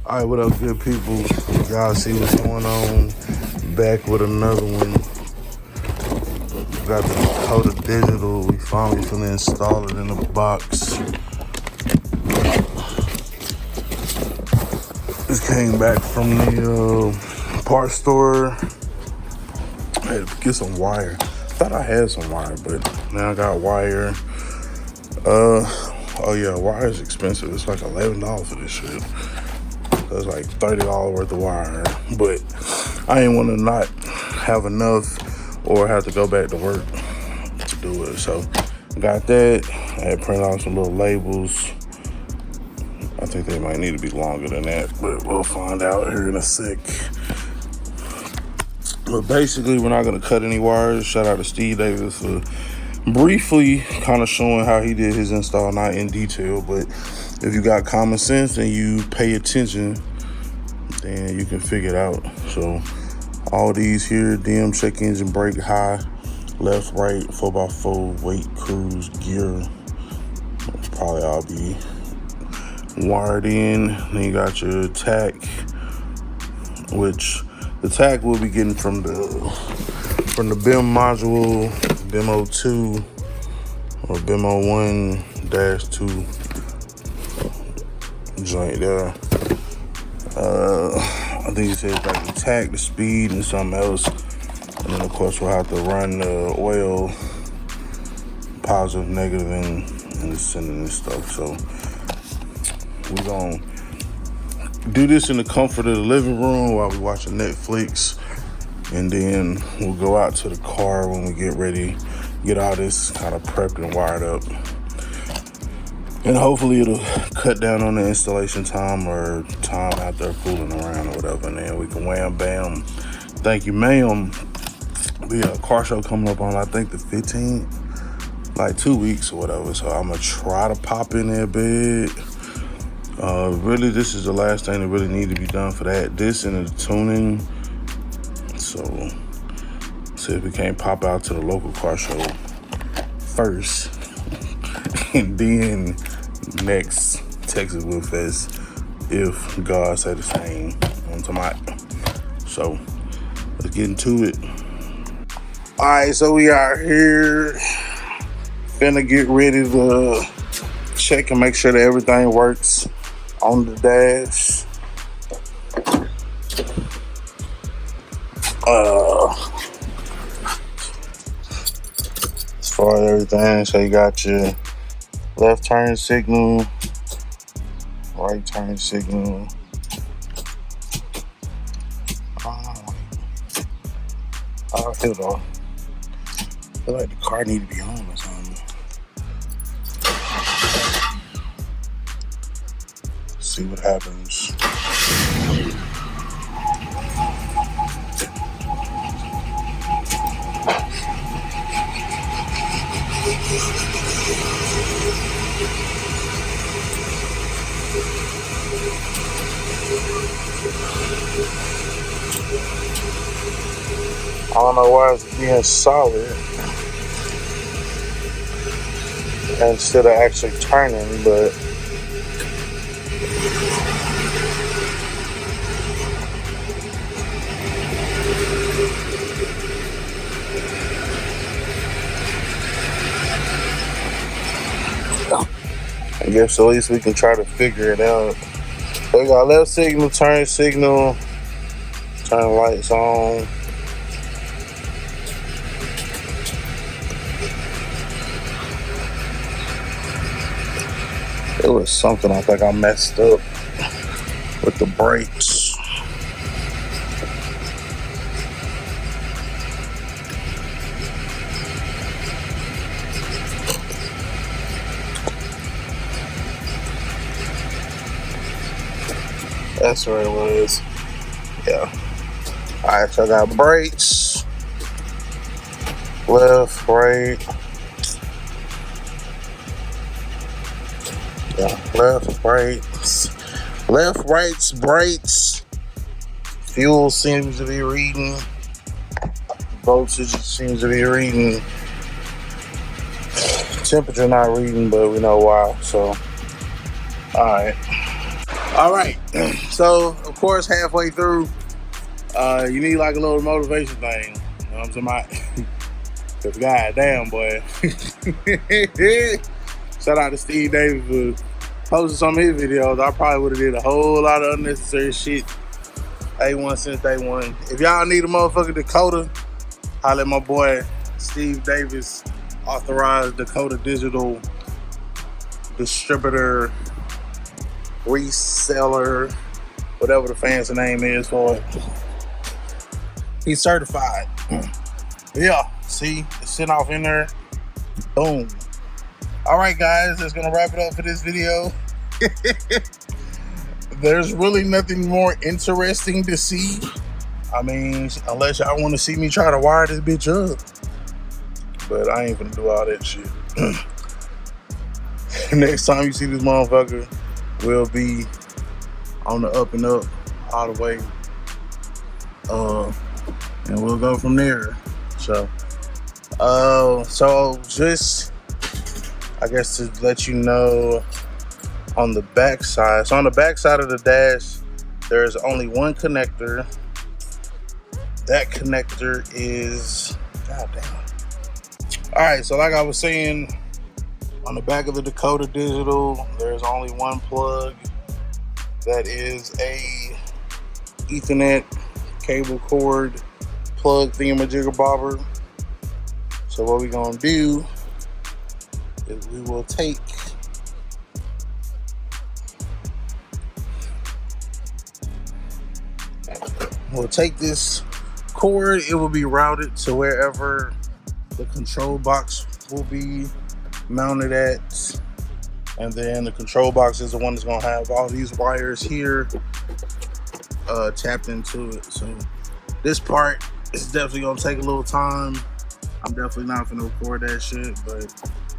Alright, what up, good people? Y'all see what's going on? Back with another one. Got the Dakota Digital. We finally finna install it in the box. Just came back from the parts store. I had to get some wire. Thought I had some wire, but now I got wire. Oh yeah, wire is expensive. It's like $11 for this shit. That's like $30 worth of wire. But I ain't want to not have enough or have to go back to work to do it. So got that. I had printed out some little labels. I think they might need to be longer than that, but we'll find out here in a sec. But basically, we're not gonna cut any wires. Shout out to Steve Davis for briefly kind of showing how he did his install, not in detail, but if you got common sense and you pay attention, then you can figure it out. So all these here, dim, check engine, brake, high, left, right, 4x4, weight, cruise, gear, probably all be wired in. Then you got your tack, which the tack we'll be getting from the BIM module, BIM 02 or BIM 01-2 joint there. I think it says like the tack, the speed, and something else. And then of course we'll have to run the oil, positive, negative, and the sending and stuff. So we're gonna do this in the comfort of the living room while we watching Netflix, and then we'll go out to the car when we get ready, get all this kind of prepped and wired up, and hopefully it'll cut down on the installation time or time out there fooling around or whatever, and then we can wham bam, thank you ma'am. We have a car show coming up on I think the 15th, like 2 weeks or whatever, so I'm gonna try to pop in there big. Really, this is the last thing that really need to be done for that. This and the tuning. So, see if we can't pop out to the local car show first, and then next Texas Wood Fest, if God say the same on tonight. So, let's get into it. All right, so we are here. Finna get ready to check and make sure that everything works on the dash. As far as everything, so you got your left turn signal, right turn signal. Oh, here though. I feel like the car need to be home or something. See what happens. I don't know why it's being solid instead of actually turning, but I guess at least we can try to figure it out. We got left signal, turn lights on. There was something I think I messed up with the brakes. That's where it was. Yeah. Alright, so I got brakes. Left, right. Yeah, left, right, brakes. Fuel seems to be reading. Voltage seems to be reading temperature not reading, but we know why. So, all right. So, of course, halfway through, you need like a little motivation thing. You know what I'm talking about? Because goddamn, boy. Shout out to Steve Davis for posting some of his videos. I probably would have did a whole lot of unnecessary shit. A1 since day one. If y'all need a motherfucking Dakota, holla at my boy Steve Davis, authorized Dakota digital distributor, reseller, whatever the fancy name is for it. He's certified. Yeah, see, it's sitting off in there. Boom. All right, guys, that's gonna wrap it up for this video. There's really nothing more interesting to see. I mean, unless y'all want to see me try to wire this bitch up. But I ain't gonna do all that shit. Next time you see this motherfucker, we'll be on the up and up all the way. And we'll go from there. So just, I guess to let you know, on the back side. So on the back side of the dash, there's only one connector. That connector is, goddamn. All right, so like I was saying, on the back of the Dakota Digital, there's only one plug. That is a Ethernet cable cord plug thingamajigger bobber. So what we're gonna do is we will take this cord. It will be routed to wherever the control box will be mounted at, and then the control box is the one that's gonna have all these wires here tapped into it. So this part is definitely gonna take a little time. I'm definitely not gonna record that shit, but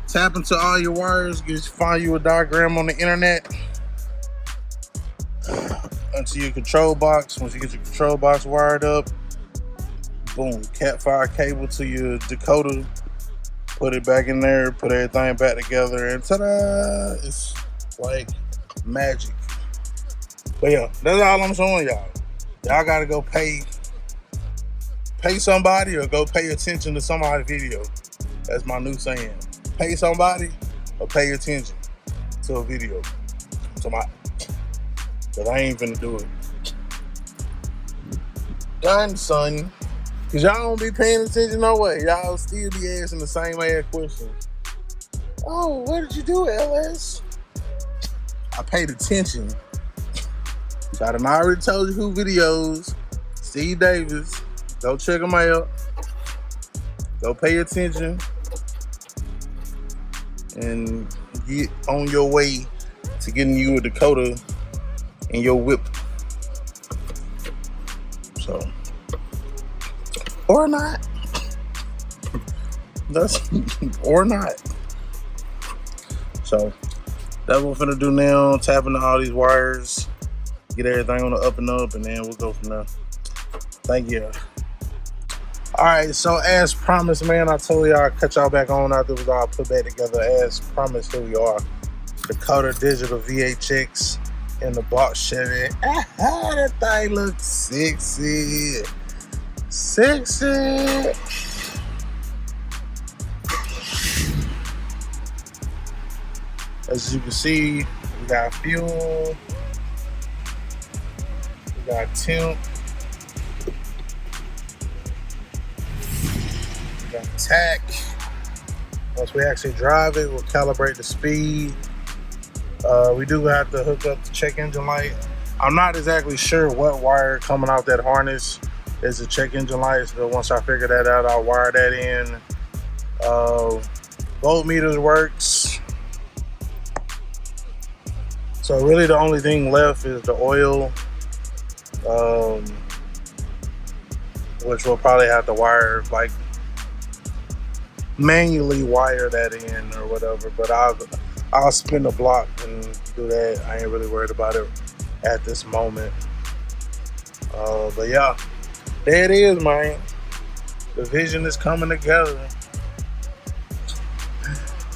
tap into all your wires. Find you a diagram on the internet into your control box. Once you get your control box wired up, boom, Cat 5 cable to your Dakota. Put it back in there, put everything back together, and ta-da! It's like magic. But yeah, that's all I'm showing y'all. Y'all gotta go pay somebody or go pay attention to somebody's video. That's my new saying. Pay somebody or pay attention to a video. But I ain't finna do it. Done, son. Cause y'all don't be paying attention no way. Y'all still be asking the same ass questions. Oh, what did you do, LS? I paid attention. So I done already told you who videos. Steve Davis. Go check them out. Go pay attention. And get on your way to getting you a Dakota in your whip. So, or not. Or not. So, that's what we're finna do now. Tap into all these wires. Get everything on the up and up, and then we'll go from there. Thank you. Alright, so as promised, man, I told y'all I'd cut y'all back on after it was all put back together. As promised, here we are. Dakota Digital VHX in the box Chevy. That thing looks sexy. Sexy. As you can see, we got fuel. We got temp. We got tack. Once we actually drive it, we'll calibrate the speed. We do have to hook up the check engine light. I'm not exactly sure what wire coming off that harness is the check engine light, so once I figure that out, I'll wire that in. Voltmeters works. So really the only thing left is the oil, which we'll probably have to wire, like manually wire that in or whatever, but I'll spin the block and do that. I ain't really worried about it at this moment. But yeah, there it is, man. The vision is coming together.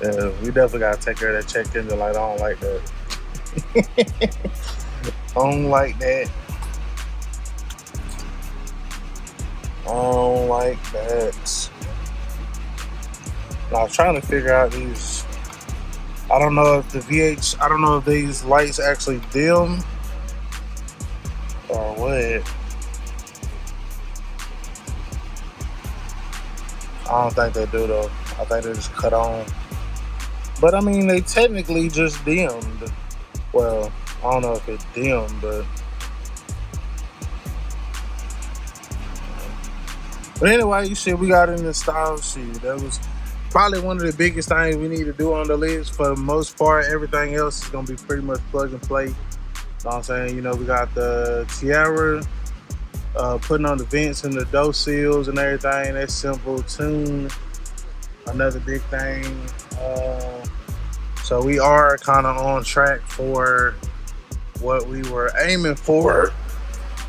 Yeah, we definitely gotta take care of that check engine light. I don't like that. I don't like that. I don't like that. I was trying to figure out these. I don't know if the VH. I don't know if these lights actually dim or what. I don't think they do though. I think they just cut on. But I mean, they technically just dimmed. Well, I don't know if it dimmed, but anyway, you see, we got in the style sheet. That was probably one of the biggest things we need to do on the list. For the most part, everything else is gonna be pretty much plug and play. You know what I'm saying? You know, we got the Tiara, putting on the vents and the door seals and everything. That's simple. Tune, another big thing. So we are kind of on track for what we were aiming for,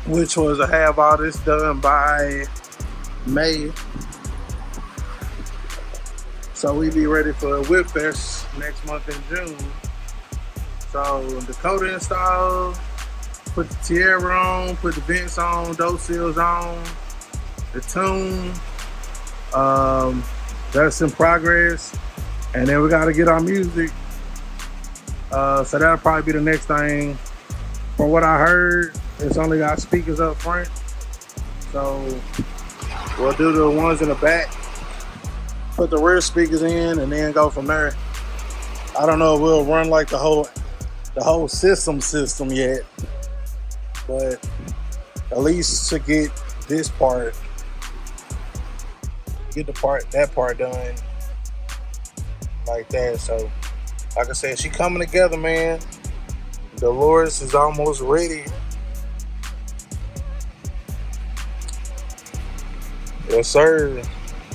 which was to have all this done by May. So we be ready for Whip Fest next month in June. So Dakota install, put the Tiara on, put the vents on, door seals on, the tune. That's in progress. And then we got to get our music. So that'll probably be the next thing. From what I heard, it's only got speakers up front. So we'll do the ones in the back, put the rear speakers in, and then go from there. I don't know if we'll run like the whole system yet, but at least to get this part, that part done like that. So like I said, she coming together, man. Dolores is almost ready. Yes, sir.